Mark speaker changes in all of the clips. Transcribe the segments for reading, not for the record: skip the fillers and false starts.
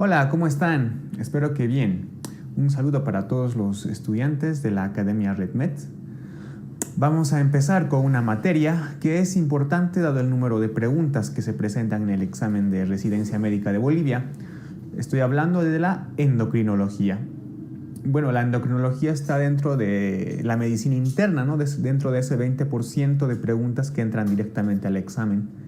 Speaker 1: Hola, ¿cómo están? Espero que bien. Un saludo para todos los estudiantes de la Academia RedMed. Vamos a empezar con una materia que es importante dado el número de preguntas que se presentan en el examen de residencia médica de Bolivia. Estoy hablando de la endocrinología. Bueno, la endocrinología está dentro de la medicina interna, ¿no? Dentro de ese 20% de preguntas que entran directamente al examen.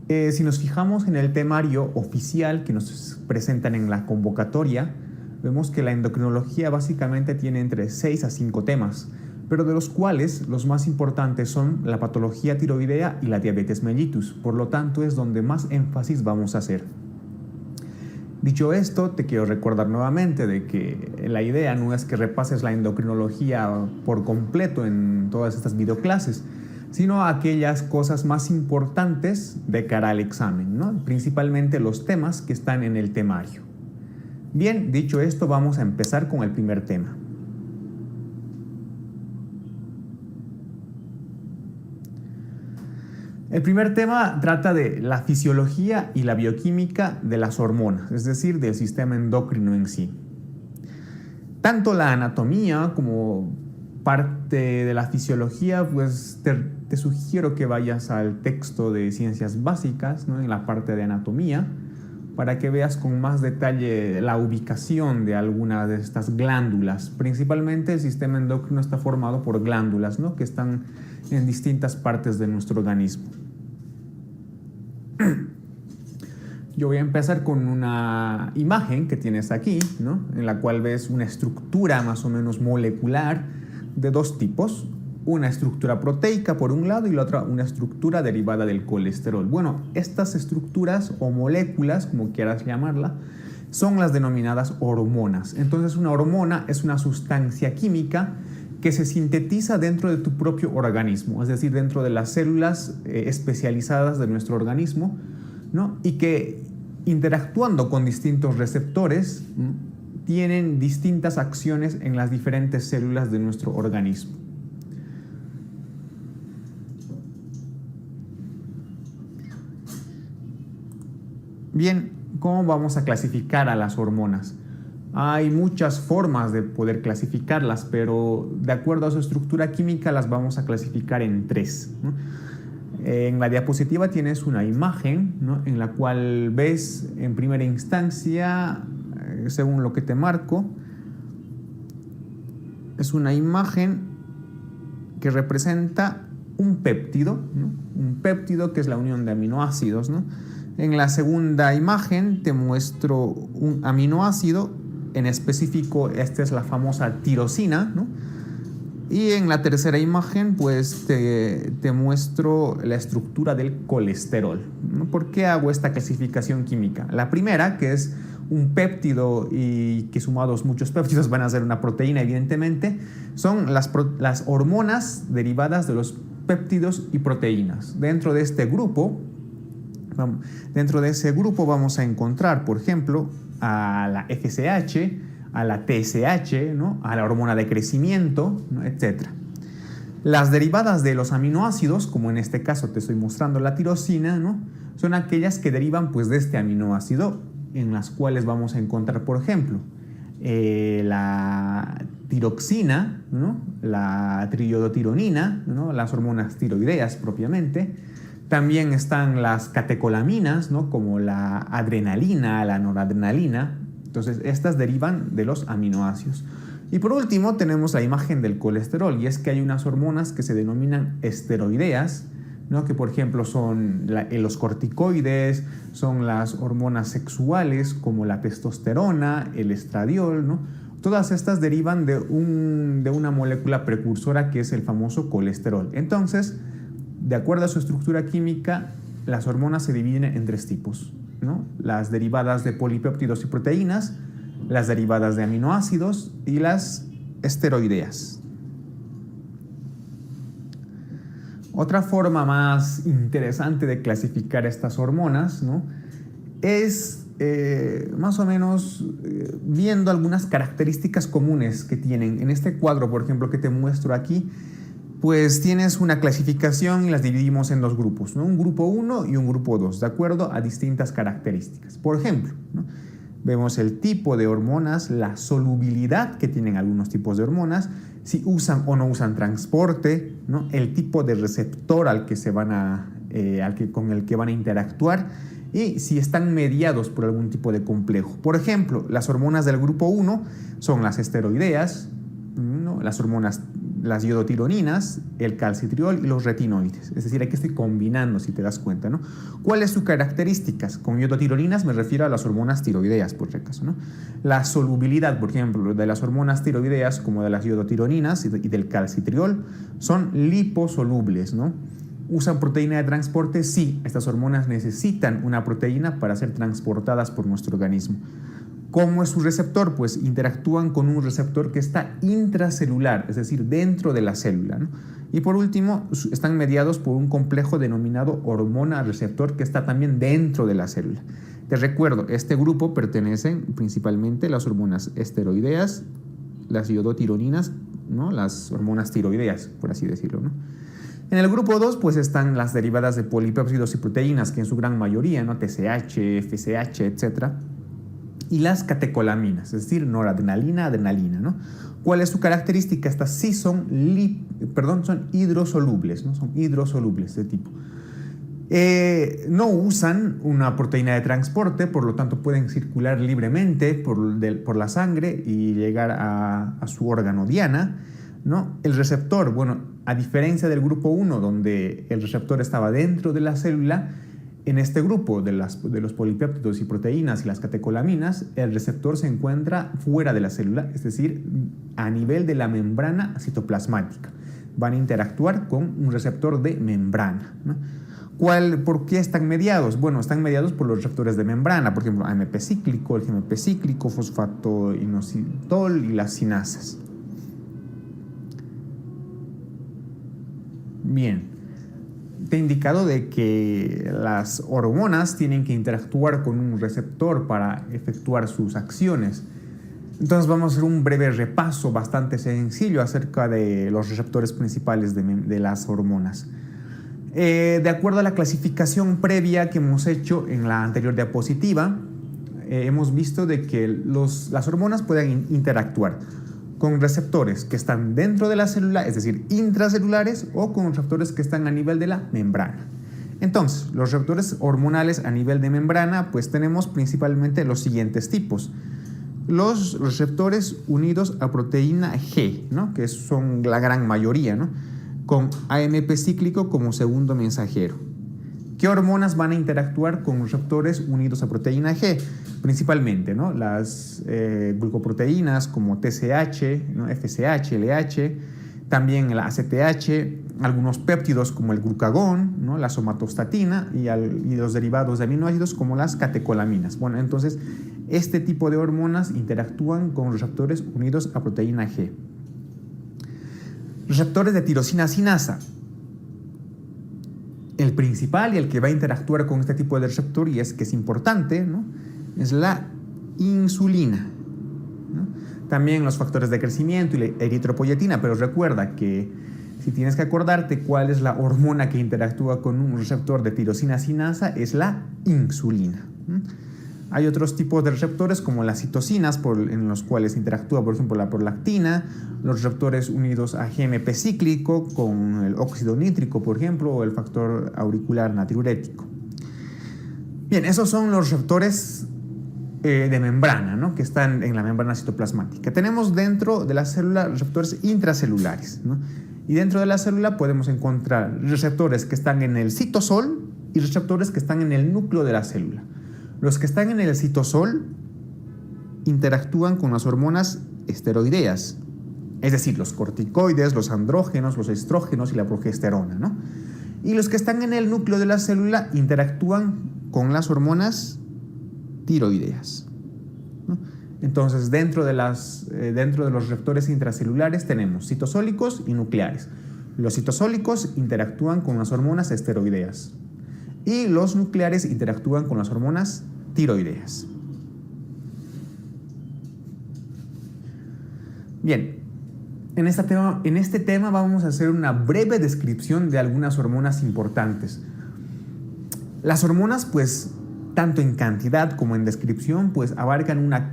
Speaker 1: Si nos fijamos en el temario oficial que nos presentan en la convocatoria, vemos que la endocrinología básicamente tiene entre 6 a 5 temas, pero de los cuales los más importantes son la patología tiroidea y la diabetes mellitus. Por lo tanto, es donde más énfasis vamos a hacer. Dicho esto, te quiero recordar nuevamente de que la idea no es que repases la endocrinología por completo en todas estas videoclases, sino aquellas cosas más importantes de cara al examen, ¿no? Principalmente los temas que están en el temario. Bien, dicho esto, vamos a empezar con el primer tema. El primer tema trata de la fisiología y la bioquímica de las hormonas, es decir, del sistema endocrino en sí. Tanto la anatomía como parte de la fisiología, pues te sugiero que vayas al texto de ciencias básicas, ¿no? En la parte de anatomía, para que veas con más detalle la ubicación de alguna de estas glándulas. Principalmente el sistema endocrino está formado por glándulas, ¿no? Que están en distintas partes de nuestro organismo. Yo voy a empezar con una imagen que tienes aquí, ¿no? En la cual ves una estructura más o menos molecular de dos tipos. Una estructura proteica por un lado y la otra una estructura derivada del colesterol. Bueno, estas estructuras o moléculas, como quieras llamarla, son las denominadas hormonas. Entonces, una hormona es una sustancia química que se sintetiza dentro de tu propio organismo, es decir, dentro de las células especializadas de nuestro organismo, ¿no? Y que interactuando con distintos receptores, ¿no? Tienen distintas acciones en las diferentes células de nuestro organismo. Bien, ¿cómo vamos a clasificar a las hormonas? Hay muchas formas de poder clasificarlas, pero de acuerdo a su estructura química las vamos a clasificar en 3, ¿no? En la diapositiva tienes una imagen, ¿no? En la cual ves en primera instancia, según lo que te marco, es una imagen que representa un péptido, ¿no? Un péptido que es la unión de aminoácidos, ¿no? En la segunda imagen te muestro un aminoácido, en específico esta es la famosa tirosina, ¿no? Y en la tercera imagen pues te muestro la estructura del colesterol, ¿no? ¿Por qué hago esta clasificación química? La primera, que es un péptido y que sumados muchos péptidos van a ser una proteína, evidentemente, son las hormonas derivadas de los péptidos y proteínas. Dentro de ese grupo vamos a encontrar, por ejemplo, a la FSH, a la TSH, ¿no? A la hormona de crecimiento, ¿no? Etc. Las derivadas de los aminoácidos, como en este caso te estoy mostrando la tirosina, ¿no? Son aquellas que derivan pues, de este aminoácido, en las cuales vamos a encontrar, por ejemplo, la tiroxina, ¿no? La triiodotironina, ¿no? Las hormonas tiroideas propiamente. También están las catecolaminas, ¿no? Como la adrenalina, la noradrenalina. Entonces, estas derivan de los aminoácidos. Y por último, tenemos la imagen del colesterol, y es que hay unas hormonas que se denominan esteroideas, ¿no? Que por ejemplo son los corticoides, son las hormonas sexuales como la testosterona, el estradiol, ¿no? Todas estas derivan de una molécula precursora que es el famoso colesterol. Entonces, de acuerdo a su estructura química, las hormonas se dividen en 3 tipos, ¿no? Las derivadas de polipéptidos y proteínas, las derivadas de aminoácidos y las esteroideas. Otra forma más interesante de clasificar estas hormonas, ¿no? Es más o menos viendo algunas características comunes que tienen. En este cuadro, por ejemplo, que te muestro aquí, pues tienes una clasificación y las dividimos en 2 grupos, ¿no? Un grupo 1 y un grupo 2, de acuerdo a distintas características. Por ejemplo, ¿no? Vemos el tipo de hormonas, la solubilidad que tienen algunos tipos de hormonas, si usan o no usan transporte, ¿no? El tipo de receptor al que con el que van a interactuar y si están mediados por algún tipo de complejo. Por ejemplo, las hormonas del grupo 1 son las esteroideas, ¿no? Las iodotironinas, el calcitriol y los retinoides. Es decir, aquí estoy combinando, si te das cuenta, ¿no? ¿Cuáles son sus características? Con iodotironinas me refiero a las hormonas tiroideas, por si acaso, ¿no? La solubilidad, por ejemplo, de las hormonas tiroideas, como de las iodotironinas y del calcitriol, son liposolubles, ¿no? ¿Usan proteína de transporte? Sí, estas hormonas necesitan una proteína para ser transportadas por nuestro organismo. ¿Cómo es su receptor? Pues interactúan con un receptor que está intracelular, es decir, dentro de la célula, ¿no? Y por último, están mediados por un complejo denominado hormona receptor que está también dentro de la célula. Te recuerdo, este grupo pertenecen principalmente las hormonas esteroideas, las iodotironinas, ¿no? Las hormonas tiroideas, por así decirlo, ¿no? En el grupo 2 pues están las derivadas de polipéptidos y proteínas, que en su gran mayoría, ¿no? TSH, FSH, etc. Y las catecolaminas, es decir, noradrenalina, adrenalina, ¿no? ¿Cuál es su característica? Estas sí son hidrosolubles, ¿no? Son hidrosolubles de tipo. No usan una proteína de transporte, por lo tanto pueden circular libremente por la sangre y llegar a su órgano diana, ¿no? El receptor, bueno, a diferencia del grupo 1, donde el receptor estaba dentro de la célula, en este grupo de los polipéptidos y proteínas y las catecolaminas, el receptor se encuentra fuera de la célula, es decir, a nivel de la membrana citoplasmática. Van a interactuar con un receptor de membrana, ¿no? ¿Por qué están mediados? Bueno, están mediados por los receptores de membrana, por ejemplo, AMP cíclico, el GMP cíclico, fosfato inositol y las sinasas. Bien. Te he indicado de que las hormonas tienen que interactuar con un receptor para efectuar sus acciones. Entonces vamos a hacer un breve repaso bastante sencillo acerca de los receptores principales de las hormonas. De acuerdo a la clasificación previa que hemos hecho en la anterior diapositiva, hemos visto de que las hormonas pueden interactuar con receptores que están dentro de la célula, es decir, intracelulares, o con receptores que están a nivel de la membrana. Entonces, los receptores hormonales a nivel de membrana, pues tenemos principalmente los siguientes tipos. Los receptores unidos a proteína G, ¿no? Que son la gran mayoría, ¿no? Con AMP cíclico como segundo mensajero. ¿Qué hormonas van a interactuar con receptores unidos a proteína G? Principalmente, ¿no? Las glucoproteínas como TSH, ¿no? FSH, LH, también la ACTH, algunos péptidos como el glucagón, ¿no? La somatostatina y los derivados de aminoácidos como las catecolaminas. Bueno, entonces, este tipo de hormonas interactúan con receptores unidos a proteína G. Receptores de tirosina sinasa. El principal y el que va a interactuar con este tipo de receptor, y es que es importante, ¿no? Es la insulina, ¿no? También los factores de crecimiento y la eritropoyetina, pero recuerda que si tienes que acordarte cuál es la hormona que interactúa con un receptor de tirosina sinasa, es la insulina, ¿no? Hay otros tipos de receptores como las citocinas en los cuales interactúa, por ejemplo, la prolactina, los receptores unidos a GMP cíclico con el óxido nítrico, por ejemplo, o el factor auricular natriurético. Bien, esos son los receptores de membrana, ¿no? Que están en la membrana citoplasmática. Tenemos dentro de la célula receptores intracelulares, ¿no? Y dentro de la célula podemos encontrar receptores que están en el citosol y receptores que están en el núcleo de la célula. Los que están en el citosol interactúan con las hormonas esteroideas, es decir, los corticoides, los andrógenos, los estrógenos y la progesterona, ¿no? Y los que están en el núcleo de la célula interactúan con las hormonas tiroideas, ¿no? Entonces, dentro de los receptores intracelulares tenemos citosólicos y nucleares. Los citosólicos interactúan con las hormonas esteroideas y los nucleares interactúan con las hormonas tiroideas. Bien, en este tema vamos a hacer una breve descripción de algunas hormonas importantes. Las hormonas, pues, tanto en cantidad como en descripción, pues abarcan una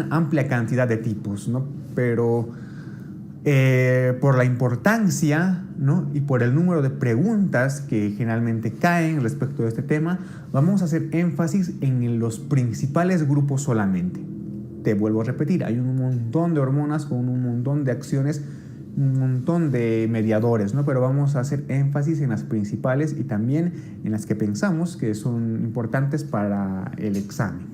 Speaker 1: amplia cantidad de tipos, ¿no? Pero por la importancia, ¿no? Y por el número de preguntas que generalmente caen respecto de este tema, vamos a hacer énfasis en los principales grupos solamente. Te vuelvo a repetir, hay un montón de hormonas con un montón de acciones, un montón de mediadores, ¿no? Pero vamos a hacer énfasis en las principales y también en las que pensamos que son importantes para el examen.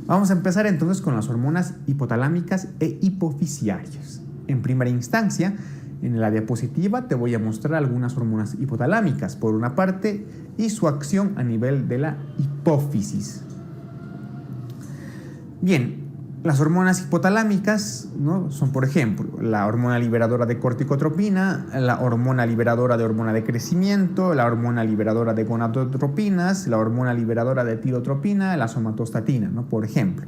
Speaker 1: Vamos a empezar entonces con las hormonas hipotalámicas e hipofisiarias. En primera instancia, en la diapositiva te voy a mostrar algunas hormonas hipotalámicas, por una parte, y su acción a nivel de la hipófisis. Bien, las hormonas hipotalámicas, ¿no? Son, por ejemplo, la hormona liberadora de corticotropina, la hormona liberadora de hormona de crecimiento, la hormona liberadora de gonadotropinas, la hormona liberadora de tirotropina, la somatostatina, ¿no? Por ejemplo.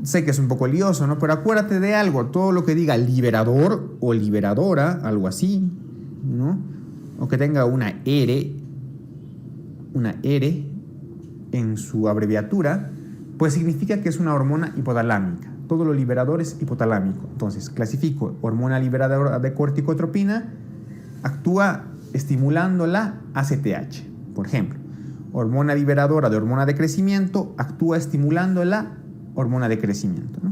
Speaker 1: Sé que es un poco lioso, ¿no? Pero acuérdate de algo, todo lo que diga liberador o liberadora, algo así, ¿no? O que tenga una R en su abreviatura, pues significa que es una hormona hipotalámica. Todo lo liberador es hipotalámico. Entonces, clasifico hormona liberadora de corticotropina, actúa estimulando la ACTH, por ejemplo. Hormona liberadora de hormona de crecimiento, actúa estimulando la hormona de crecimiento, ¿no?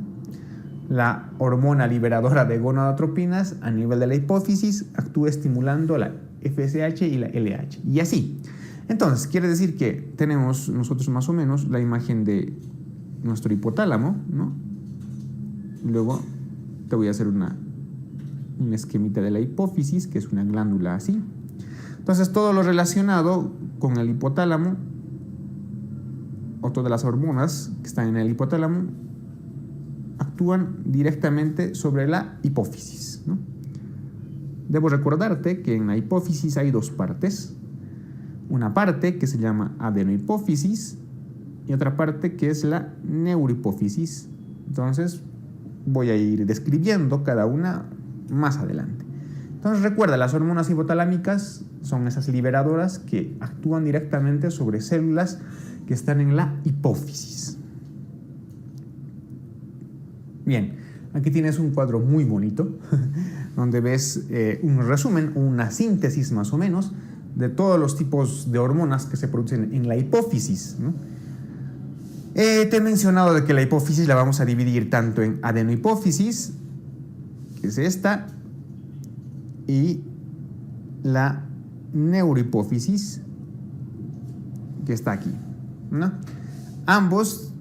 Speaker 1: La hormona liberadora de gonadotropinas a nivel de la hipófisis actúa estimulando la FSH y la LH. Y así. Entonces, quiere decir que tenemos nosotros más o menos la imagen de nuestro hipotálamo, ¿no? Luego te voy a hacer un esquemita de la hipófisis, que es una glándula así. Entonces, todo lo relacionado con el hipotálamo, o todas las hormonas que están en el hipotálamo, actúan directamente sobre la hipófisis, ¿no? Debo recordarte que en la hipófisis hay dos partes. Una parte que se llama adenohipófisis y otra parte que es la neurohipófisis. Entonces voy a ir describiendo cada una más adelante. Entonces recuerda, las hormonas hipotalámicas son esas liberadoras que actúan directamente sobre células que están en la hipófisis. Bien, aquí tienes un cuadro muy bonito donde ves un resumen, una síntesis más o menos de todos los tipos de hormonas que se producen en la hipófisis, ¿no? Te he mencionado de que la hipófisis la vamos a dividir tanto en adenohipófisis, que es esta, y la neurohipófisis, que está aquí, ¿no? Ambos,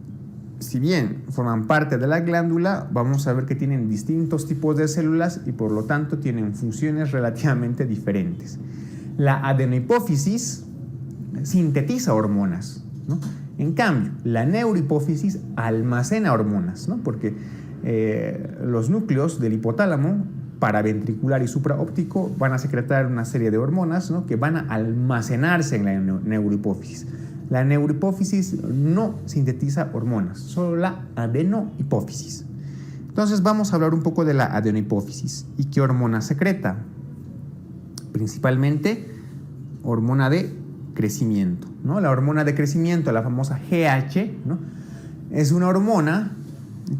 Speaker 1: si bien forman parte de la glándula, vamos a ver que tienen distintos tipos de células y por lo tanto tienen funciones relativamente diferentes. La adenohipófisis sintetiza hormonas, ¿no? En cambio, la neurohipófisis almacena hormonas, ¿no? Porque los núcleos del hipotálamo paraventricular y supraóptico van a secretar una serie de hormonas, ¿no? Que van a almacenarse en la neurohipófisis. La neurohipófisis no sintetiza hormonas, solo la adenohipófisis. Entonces vamos a hablar un poco de la adenohipófisis y qué hormona secreta. Principalmente hormona de crecimiento, ¿no? La hormona de crecimiento, la famosa GH, ¿no? Es una hormona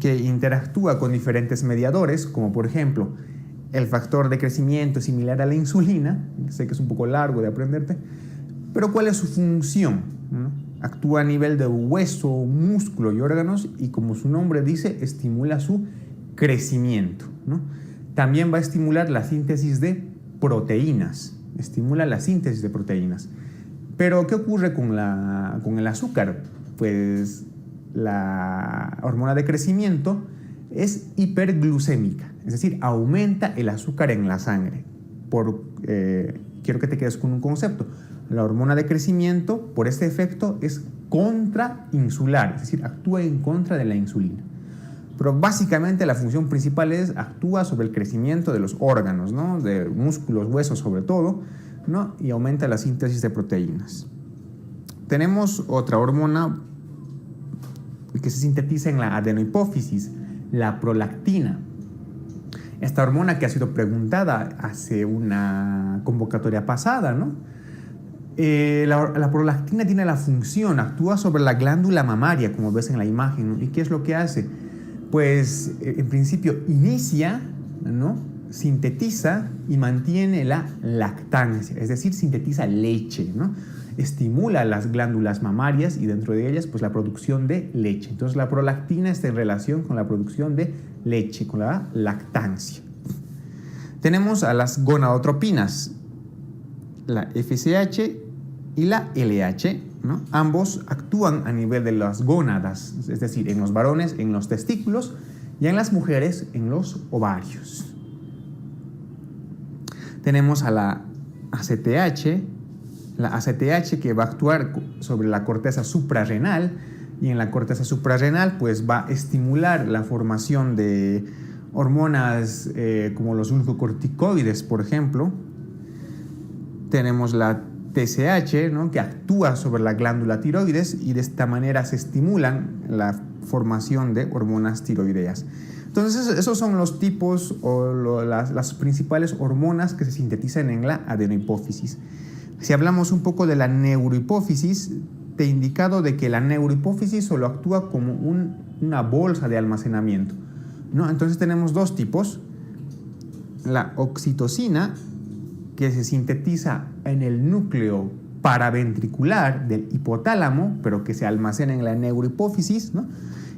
Speaker 1: que interactúa con diferentes mediadores, como por ejemplo el factor de crecimiento similar a la insulina. Sé que es un poco largo de aprenderte, pero ¿cuál es su función, ¿no? Actúa a nivel de hueso, músculo y órganos y, como su nombre dice, estimula su crecimiento, ¿no? También va a estimular la síntesis de proteínas, estimula la síntesis de proteínas. Pero ¿qué ocurre con el azúcar? Pues la hormona de crecimiento es hiperglucémica, es decir, aumenta el azúcar en la sangre. Quiero que te quedes con un concepto. La hormona de crecimiento, por este efecto, es contrainsular, es decir, actúa en contra de la insulina. Pero básicamente la función principal es actúa sobre el crecimiento de los órganos, ¿no? De músculos, huesos sobre todo, ¿no? Y aumenta la síntesis de proteínas. Tenemos otra hormona que se sintetiza en la adenohipófisis, la prolactina. Esta hormona que ha sido preguntada hace una convocatoria pasada, ¿no? La prolactina tiene la función, actúa sobre la glándula mamaria, como ves en la imagen, ¿no? ¿Y qué es lo que hace? Pues en principio inicia, ¿no? Sintetiza y mantiene la lactancia, es decir, sintetiza leche, ¿no? Estimula las glándulas mamarias y dentro de ellas pues la producción de leche. Entonces la prolactina está en relación con la producción de leche, con la lactancia. Tenemos a las gonadotropinas, la FSH y la LH, ¿no? Ambos actúan a nivel de las gónadas, es decir, en los varones en los testículos y en las mujeres en los ovarios. Tenemos a la ACTH que va a actuar sobre la corteza suprarrenal y en la corteza suprarrenal pues va a estimular la formación de hormonas como los glucocorticoides, por ejemplo. Tenemos la TSH, ¿no? Que actúa sobre la glándula tiroides y de esta manera se estimulan la formación de hormonas tiroideas. Entonces esos son los tipos o las principales hormonas que se sintetizan en la adenohipófisis. Si hablamos un poco de la neurohipófisis, te he indicado de que la neurohipófisis solo actúa como una bolsa de almacenamiento, ¿no? Entonces tenemos dos tipos, la oxitocina, que se sintetiza en el núcleo paraventricular del hipotálamo, pero que se almacena en la neurohipófisis, ¿no?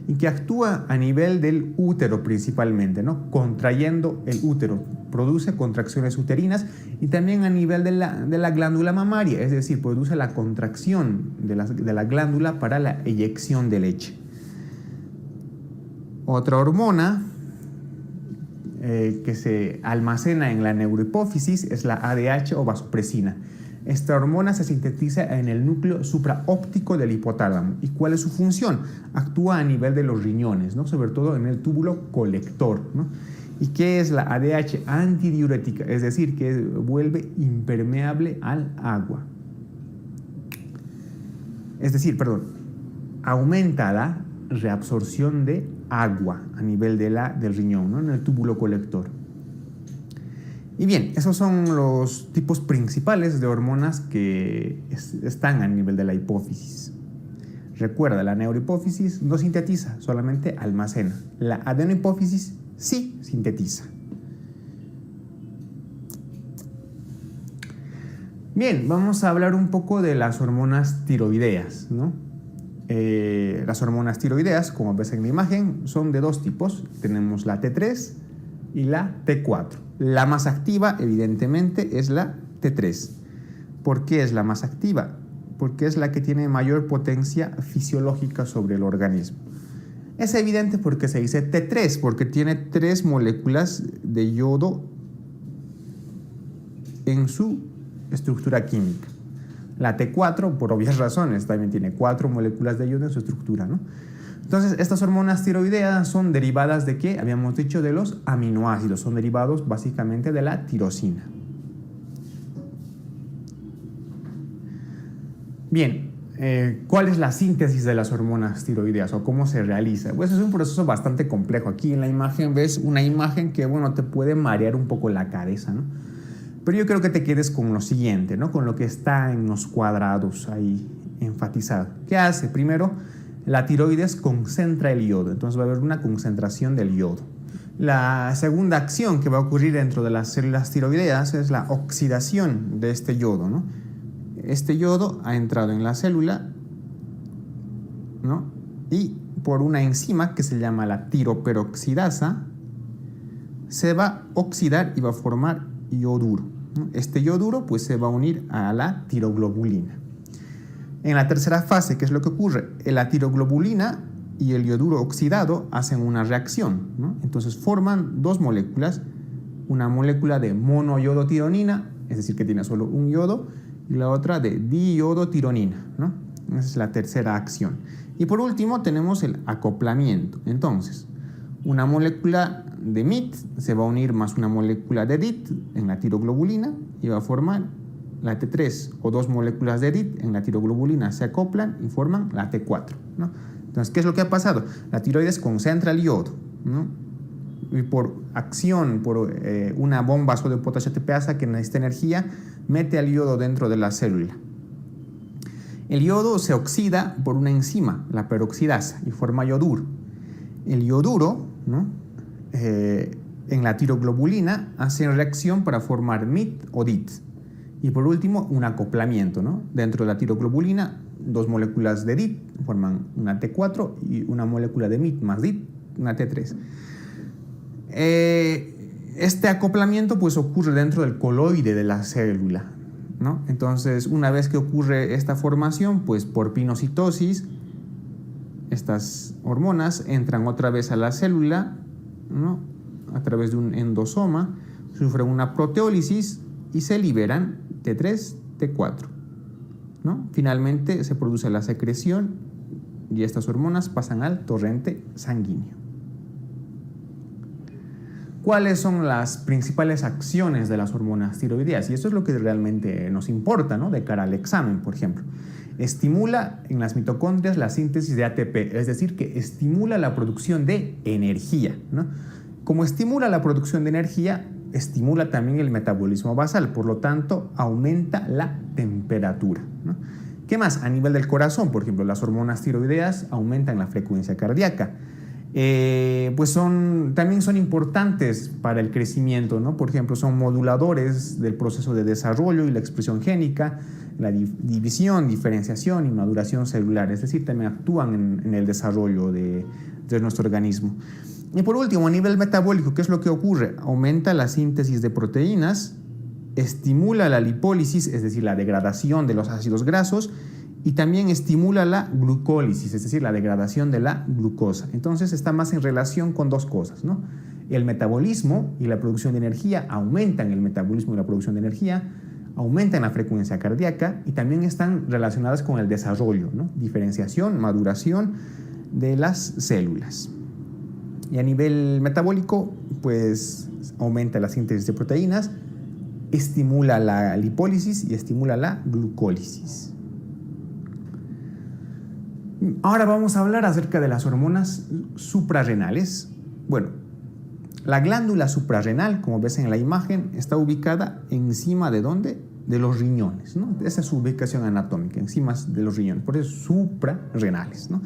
Speaker 1: Y que actúa a nivel del útero principalmente, ¿no? Contrayendo el útero, produce contracciones uterinas y también a nivel de la glándula mamaria, es decir, produce la contracción de la glándula para la eyección de leche. Otra hormona que se almacena en la neurohipófisis es la ADH o vasopresina. Esta hormona se sintetiza en el núcleo supraóptico del hipotálamo. ¿Y cuál es su función? Actúa a nivel de los riñones, ¿no? Sobre todo en el túbulo colector, ¿no? ¿Y qué es la ADH? Antidiurética, es decir, que vuelve impermeable al agua. Es decir, aumenta la reabsorción de agua a nivel del riñón, ¿no? En el túbulo colector. Y bien, esos son los tipos principales de hormonas que están a nivel de la hipófisis. Recuerda, la neurohipófisis no sintetiza, solamente almacena. La adenohipófisis sí sintetiza. Bien, vamos a hablar un poco de las hormonas tiroideas, ¿no? Las hormonas tiroideas, como ves en la imagen, son de dos tipos. Tenemos la T3 y la T4. La más activa, evidentemente, es la T3. ¿Por qué es la más activa? Porque es la que tiene mayor potencia fisiológica sobre el organismo. Es evidente porque se dice T3, porque tiene 3 moléculas de yodo en su estructura química. La T4, por obvias razones, también tiene 4 moléculas de yodo en su estructura, ¿no? Entonces, estas hormonas tiroideas son derivadas de ¿qué? Habíamos dicho de los aminoácidos, son derivados básicamente de la tirosina. Bien, ¿cuál es la síntesis de las hormonas tiroideas o cómo se realiza? Pues es un proceso bastante complejo. Aquí en la imagen ves una imagen que, bueno, te puede marear un poco la cabeza, ¿no? Pero yo creo que te quedes con lo siguiente, ¿no? Con lo que está en los cuadrados ahí enfatizado. ¿Qué hace? Primero, la tiroides concentra el yodo, entonces va a haber una concentración del yodo. La segunda acción que va a ocurrir dentro de las células tiroideas es la oxidación de este yodo, ¿no? Este yodo ha entrado en la célula, ¿no? Y por una enzima que se llama la tiroperoxidasa se va a oxidar y va a formar yoduro, ¿no? Este yoduro pues se va a unir a la tiroglobulina. En la tercera fase, ¿qué es lo que ocurre? La tiroglobulina y el yoduro oxidado hacen una reacción, ¿no? Entonces forman 2 moléculas, una molécula de monoyodotironina, es decir, que tiene solo un yodo, y la otra de diyodotironina, ¿no? Esa es la tercera acción. Y por último tenemos el acoplamiento. Entonces, una molécula de MIT se va a unir más una molécula de DIT en la tiroglobulina y va a formar la T3, o 2 moléculas de DIT en la tiroglobulina se acoplan y forman la T4, ¿no? Entonces, ¿qué es lo que ha pasado? La tiroides concentra el yodo, ¿no? Y por acción, por una bomba sodio potasio ATPasa que necesita energía, mete al yodo dentro de la célula, El yodo se oxida por una enzima, la peroxidasa, y forma yoduro. El yoduro, ¿no? En la tiroglobulina hace reacción para formar MIT o DIT. Y por último, un acoplamiento, ¿no? Dentro de la tiroglobulina, dos moléculas de DIT forman una T4 y una molécula de MIT más DIT, una T3. Este acoplamiento pues ocurre dentro del coloide de la célula, ¿no? Entonces, una vez que ocurre esta formación, pues por pinocitosis, estas hormonas entran otra vez a la célula, ¿no? A través de un endosoma, sufren una proteólisis y se liberan T3, T4, ¿no? Finalmente se produce la secreción y estas hormonas pasan al torrente sanguíneo. ¿Cuáles son las principales acciones de las hormonas tiroideas? Y esto es lo que realmente nos importa, ¿no? De cara al examen, por ejemplo. Estimula en las mitocondrias la síntesis de ATP, es decir, que estimula la producción de energía, ¿no? Como estimula la producción de energía, estimula también el metabolismo basal, por lo tanto, aumenta la temperatura, ¿no? ¿Qué más? A nivel del corazón, por ejemplo, las hormonas tiroideas aumentan la frecuencia cardíaca. Pues también son importantes para el crecimiento, ¿no? Por ejemplo, son moduladores del proceso de desarrollo y la expresión génica, la división, diferenciación y maduración celular, es decir, también actúan en el desarrollo de nuestro organismo. Y por último, a nivel metabólico, ¿qué es lo que ocurre? Aumenta la síntesis de proteínas, estimula la lipólisis, es decir, la degradación de los ácidos grasos, y también estimula la glucólisis, es decir, la degradación de la glucosa. Entonces está más en relación con dos cosas, ¿no? El metabolismo y la producción de energía aumentan el metabolismo y la producción de energía, aumentan la frecuencia cardíaca y también están relacionadas con el desarrollo, ¿no? Diferenciación, maduración de las células. Y a nivel metabólico, pues aumenta la síntesis de proteínas, estimula la lipólisis y estimula la glucólisis. Ahora vamos a hablar acerca de las hormonas suprarrenales. Bueno, la glándula suprarrenal, como ves en la imagen, está ubicada encima ¿de dónde? De los riñones, ¿no? Esa es su ubicación anatómica, encima de los riñones, por eso suprarrenales, ¿no?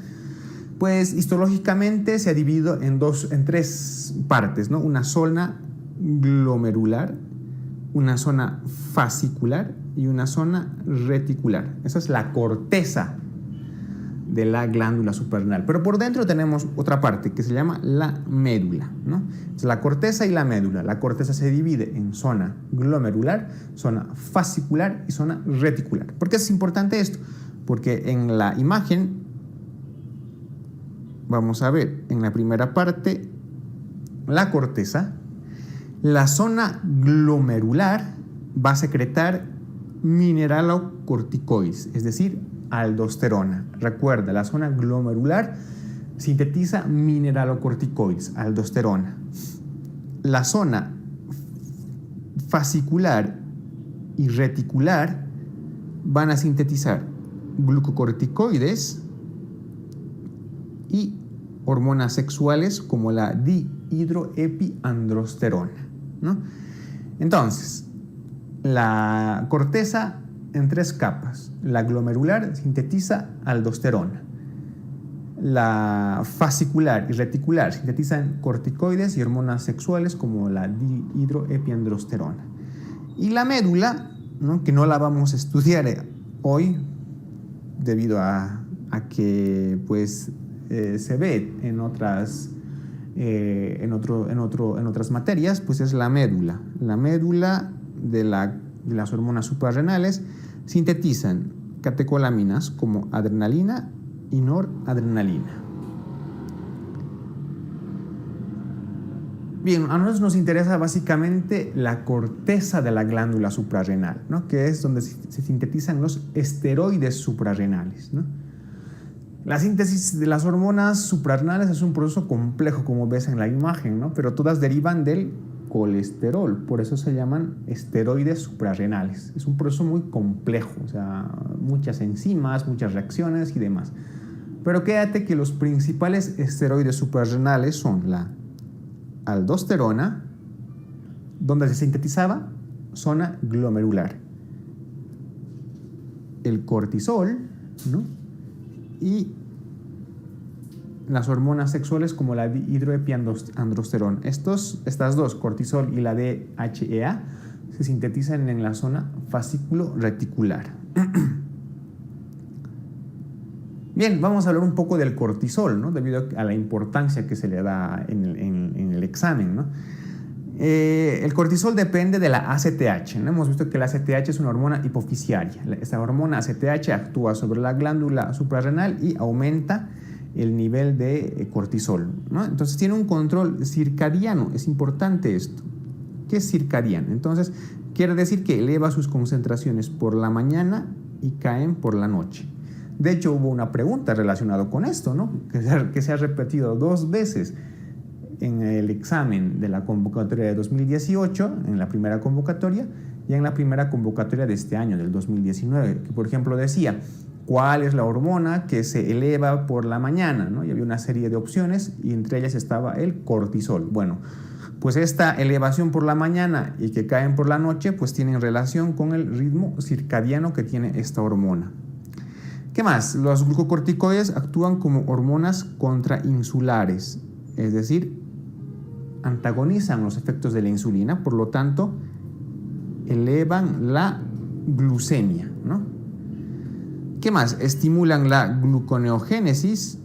Speaker 1: Pues histológicamente se ha dividido en tres partes, ¿no? Una zona glomerular, una zona fascicular y una zona reticular. Esa es la corteza de la glándula suprarrenal. Pero por dentro tenemos otra parte que se llama la médula, ¿no? Es la corteza y la médula. La corteza se divide en zona glomerular, zona fascicular y zona reticular. ¿Por qué es importante esto? Porque en la imagen vamos a ver en la primera parte la corteza. La zona glomerular va a secretar mineralocorticoides, es decir, aldosterona. Recuerda, la zona glomerular sintetiza mineralocorticoides, aldosterona. La zona fascicular y reticular van a sintetizar glucocorticoides y hormonas sexuales como la dihidroepiandrosterona, ¿no? Entonces, la corteza en tres capas. La glomerular sintetiza aldosterona. La fascicular y reticular sintetizan corticoides y hormonas sexuales como la dihidroepiandrosterona. Y la médula, ¿no? Que no la vamos a estudiar hoy debido a que pues, se ve en otras materias, pues es la médula. La médula de las hormonas suprarrenales sintetizan catecolaminas como adrenalina y noradrenalina. Bien, a nosotros nos interesa básicamente la corteza de la glándula suprarrenal, ¿no? Que es donde se sintetizan los esteroides suprarrenales, ¿no? La síntesis de las hormonas suprarrenales es un proceso complejo, como ves en la imagen, ¿no? Pero todas derivan del colesterol, por eso se llaman esteroides suprarrenales. Es un proceso muy complejo, o sea, muchas enzimas, muchas reacciones y demás. Pero quédate que los principales esteroides suprarrenales son la aldosterona, donde se sintetizaba zona glomerular, el cortisol, ¿no? Y las hormonas sexuales como la dihidroepiandrosterona. Estas dos, cortisol y la DHEA, se sintetizan en la zona fascículo reticular. Bien, vamos a hablar un poco del cortisol, ¿no? Debido a la importancia que se le da en el examen, ¿no? El cortisol depende de la ACTH, ¿no? Hemos visto que la ACTH es una hormona hipofisiaria. Esta hormona ACTH actúa sobre la glándula suprarrenal y aumenta el nivel de cortisol, ¿no? Entonces tiene un control circadiano, es importante esto. ¿Qué es circadiano? Entonces quiere decir que eleva sus concentraciones por la mañana y caen por la noche. De hecho, hubo una pregunta relacionada con esto, ¿no? que se ha repetido 2 veces en el examen de la convocatoria de 2018, en la primera convocatoria, y en la primera convocatoria de este año, del 2019, que por ejemplo decía, ¿cuál es la hormona que se eleva por la mañana? ¿No? Y había una serie de opciones y entre ellas estaba el cortisol. Bueno, pues esta elevación por la mañana y que caen por la noche, pues tienen relación con el ritmo circadiano que tiene esta hormona. ¿Qué más? Los glucocorticoides actúan como hormonas contrainsulares, es decir, antagonizan los efectos de la insulina, por lo tanto, elevan la glucemia, ¿no? ¿Qué más? Estimulan la gluconeogénesis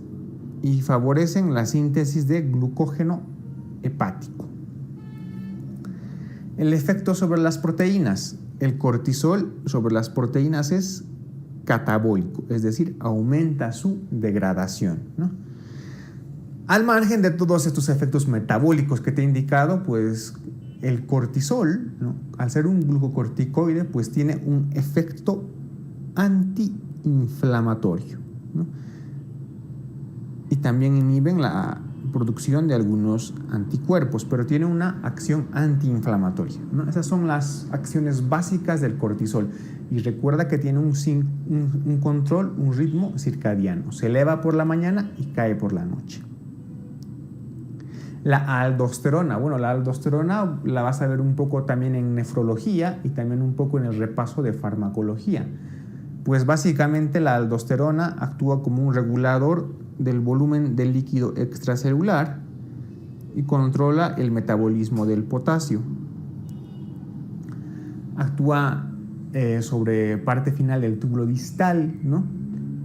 Speaker 1: y favorecen la síntesis de glucógeno hepático. El efecto sobre las proteínas. El cortisol sobre las proteínas es catabólico, es decir, aumenta su degradación, ¿no? Al margen de todos estos efectos metabólicos que te he indicado, pues el cortisol, ¿no? Al ser un glucocorticoide, pues tiene un efecto antiinflamatorio, ¿no? Y también inhiben la producción de algunos anticuerpos, pero tiene una acción antiinflamatoria, ¿no? Esas son las acciones básicas del cortisol. Y recuerda que tiene un control, un ritmo circadiano. Se eleva por la mañana y cae por la noche. La aldosterona. Bueno, la aldosterona la vas a ver un poco también en nefrología y también un poco en el repaso de farmacología. Pues básicamente la aldosterona actúa como un regulador del volumen del líquido extracelular y controla el metabolismo del potasio. Actúa sobre parte final del túbulo distal, ¿no?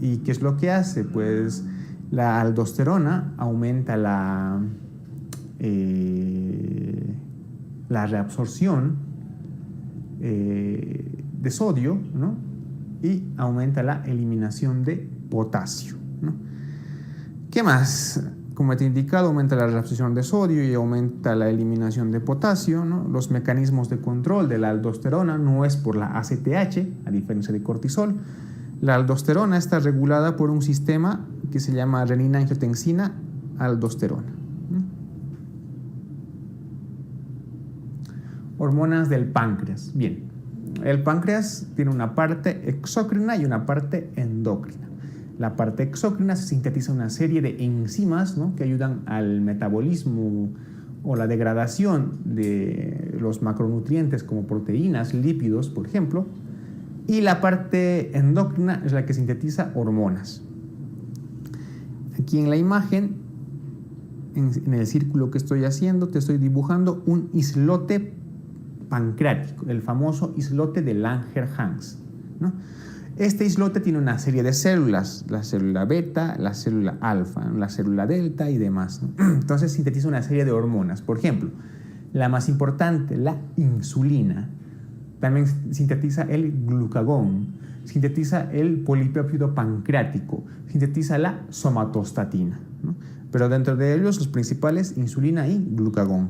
Speaker 1: ¿Y qué es lo que hace? Pues la aldosterona aumenta la reabsorción de sodio, ¿no? Y aumenta la eliminación de potasio, ¿no? ¿Qué más? Como te he indicado, aumenta la reabsorción de sodio y aumenta la eliminación de potasio, ¿no? Los mecanismos de control de la aldosterona no es por la ACTH, a diferencia de cortisol. La aldosterona está regulada por un sistema que se llama renina-angiotensina-aldosterona. Hormonas del páncreas. Bien, el páncreas tiene una parte exócrina y una parte endócrina. La parte exócrina se sintetiza una serie de enzimas, ¿no? Que ayudan al metabolismo o la degradación de los macronutrientes como proteínas, lípidos, por ejemplo. Y la parte endocrina es la que sintetiza hormonas. Aquí en la imagen, en el círculo que estoy haciendo, te estoy dibujando un islote pancreático, el famoso islote de Langerhans, ¿no? Este islote tiene una serie de células, la célula beta, la célula alfa, la célula delta y demás, ¿no? Entonces sintetiza una serie de hormonas. Por ejemplo, la más importante, la insulina. También sintetiza el glucagón, sintetiza el polipéptido pancreático, sintetiza la somatostatina, ¿no? Pero dentro de ellos los principales, insulina y glucagón.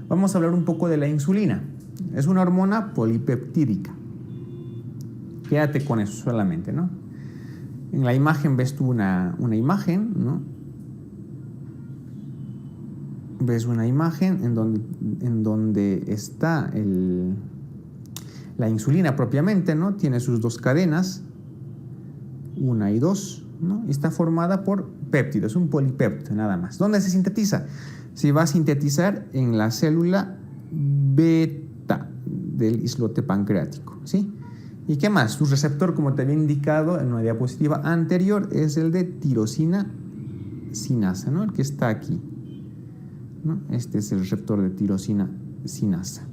Speaker 1: Vamos a hablar un poco de la insulina. Es una hormona polipeptídica. Quédate con eso solamente, ¿no? En la imagen ves tú una imagen, ¿no? Ves una imagen en donde está la insulina propiamente, ¿no? Tiene sus 2 cadenas, 1 y 2, ¿no? Y está formada por péptidos, un polipéptido nada más. ¿Dónde se sintetiza? Se va a sintetizar en la célula beta del islote pancreático, ¿sí? ¿Y qué más? Su receptor, como te había indicado en una diapositiva anterior, es el de tirosina sinasa, ¿no? El que está aquí, ¿no? Este es el receptor de tirosina sinasa.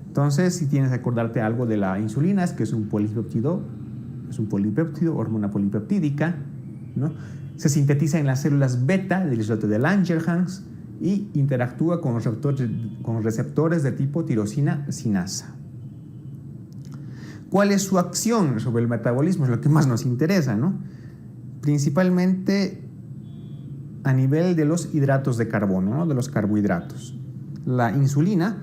Speaker 1: Entonces, si tienes que acordarte algo de la insulina, es que es un polipéptido, hormona polipeptídica, ¿no? Se sintetiza en las células beta del islote de Langerhans y interactúa con receptores de tipo tirosina sinasa. ¿Cuál es su acción sobre el metabolismo? Es lo que más nos interesa, ¿no? Principalmente a nivel de los hidratos de carbono, ¿no? De los carbohidratos. La insulina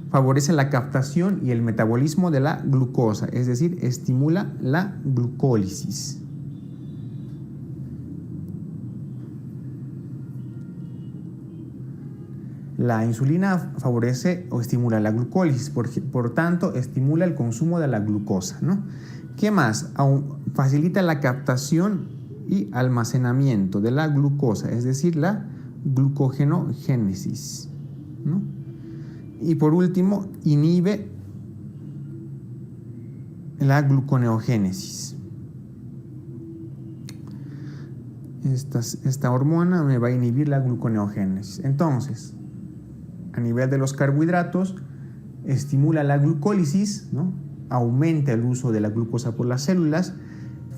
Speaker 1: favorece la captación y el metabolismo de la glucosa, es decir, estimula la glucólisis. La insulina favorece o estimula la glucólisis, por tanto, estimula el consumo de la glucosa, ¿no? ¿Qué más? Facilita la captación y almacenamiento de la glucosa, es decir, la glucogenogénesis, ¿no? Y por último, inhibe la gluconeogénesis. Esta hormona me va a inhibir la gluconeogénesis. Entonces, a nivel de los carbohidratos, estimula la glucólisis, ¿no? Aumenta el uso de la glucosa por las células,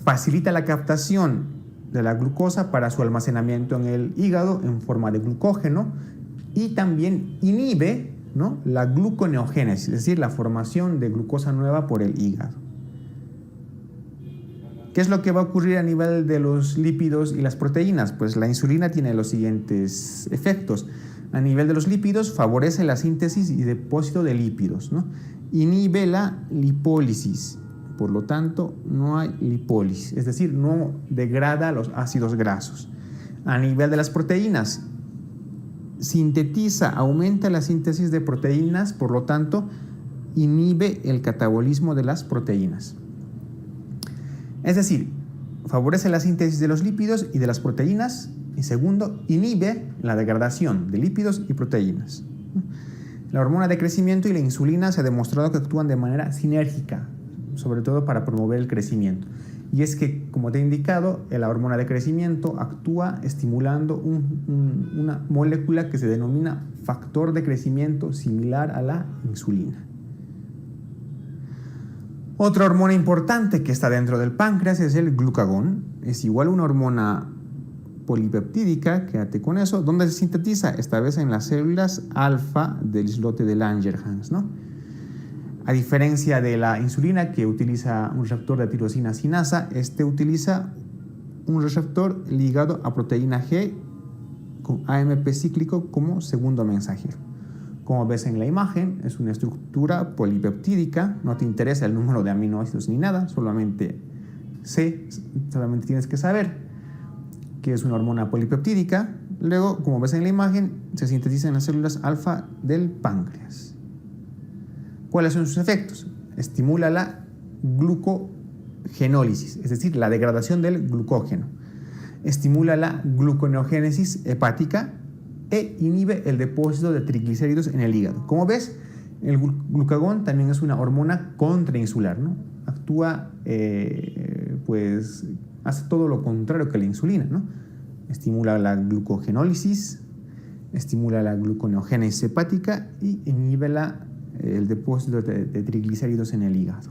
Speaker 1: facilita la captación de la glucosa para su almacenamiento en el hígado en forma de glucógeno y también inhibe, ¿no? La gluconeogénesis, es decir, la formación de glucosa nueva por el hígado. ¿Qué es lo que va a ocurrir a nivel de los lípidos y las proteínas? Pues la insulina tiene los siguientes efectos. A nivel de los lípidos, favorece la síntesis y depósito de lípidos, ¿no? Inhibe la lipólisis, por lo tanto, no hay lipólisis, es decir, no degrada los ácidos grasos. A nivel de las proteínas, aumenta la síntesis de proteínas, por lo tanto, inhibe el catabolismo de las proteínas. Es decir, favorece la síntesis de los lípidos y de las proteínas. Y segundo, inhibe la degradación de lípidos y proteínas. La hormona de crecimiento y la insulina se ha demostrado que actúan de manera sinérgica, sobre todo para promover el crecimiento. Y es que, como te he indicado, la hormona de crecimiento actúa estimulando una molécula que se denomina factor de crecimiento similar a la insulina. Otra hormona importante que está dentro del páncreas es el glucagón. Es igual a una hormona polipeptídica, quédate con eso, donde se sintetiza esta vez en las células alfa del islote de Langerhans, ¿no? A diferencia de la insulina, que utiliza un receptor de tirosina sinasa, este utiliza un receptor ligado a proteína G con AMP cíclico como segundo mensajero. Como ves en la imagen, es una estructura polipeptídica, no te interesa el número de aminoácidos ni nada, solamente tienes que saber que es una hormona polipeptídica. Luego, como ves en la imagen, se sintetiza en las células alfa del páncreas. ¿Cuáles son sus efectos? Estimula la glucogenólisis, es decir, la degradación del glucógeno. Estimula la gluconeogénesis hepática e inhibe el depósito de triglicéridos en el hígado. Como ves, el glucagón también es una hormona contrainsular, ¿no? Actúa, hace todo lo contrario que la insulina, ¿no? Estimula la glucogenólisis, estimula la gluconeogénesis hepática y inhibe el depósito de triglicéridos en el hígado.